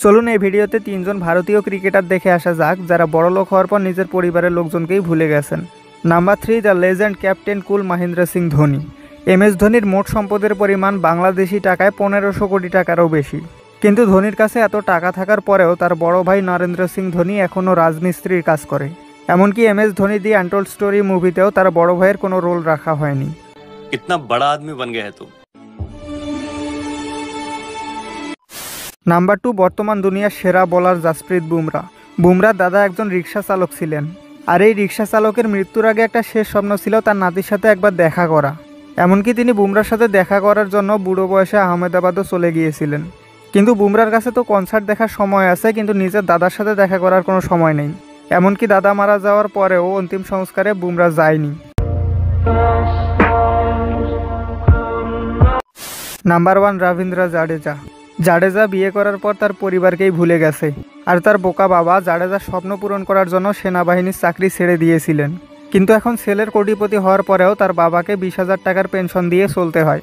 চলুন এই ভিডিওতে তিনজন ভারতীয় ক্রিকেটার দেখে আসা যাক যারা বড়লোক হওয়ার পর নিজের পরিবারের লোকজনকেই ভুলে গেছেন। Number 3, the legend captain cool Mahendra Singh Dhoni. MS ধোনির মোট সম্পদের পরিমাণ বাংলাদেশি টাকায় 1500 কোটি টাকারও বেশি। কিন্তু ধোনির কাছে এত টাকা থাকার পরেও তার বড় ভাই নরেন্দ্র সিং ধোনি এখনও রাজমিস্ত্রির কাজ করে। এমনকি এমএস ধোনি দি আনটোল্ড স্টোরি মুভিতেও তার বড় ভাইয়ের কোনো রোল রাখা হয়নি। इतना बड़ा आदमी बन गया है तुम। নাম্বার 2, বর্তমান দুনিয়ার সেরা বোলার জাসপ্রীত বুমরা। বুমরার দাদা একজন রিক্সা চালক ছিলেন, আর এই রিক্সা চালকের মৃত্যুর আগে একটা শেষ স্বপ্ন ছিল তার নাতির সাথে একবার দেখা করা। এমনকি তিনি বুমরার সাথে দেখা করার জন্য বুড়ো বয়সে আহমেদাবাদও চলে গিয়েছিলেন। কিন্তু বুমরার কাছে তো কনসার্ট দেখার সময় আছে, কিন্তু নিজের দাদার সাথে দেখা করার কোনো সময় নেই। এমনকি দাদা মারা যাওয়ার পরেও অন্তিম সংস্কারে বুমরা যায়নি। নাম্বার 1, রবীন্দ্র জাডেজা। জাডেজা বিয়ে করার পর তার পরিবারকেই ভুলে গেছে, আর তার বোকা বাবা জাডেজার স্বপ্ন পূরণ করার জন্য সেনাবাহিনীর চাকরি ছেড়ে দিয়েছিলেন। কিন্তু এখন ছেলের কোটিপতি হওয়ার পরেও তার বাবাকে 20,000 টাকার পেনশন দিয়ে চলতে হয়।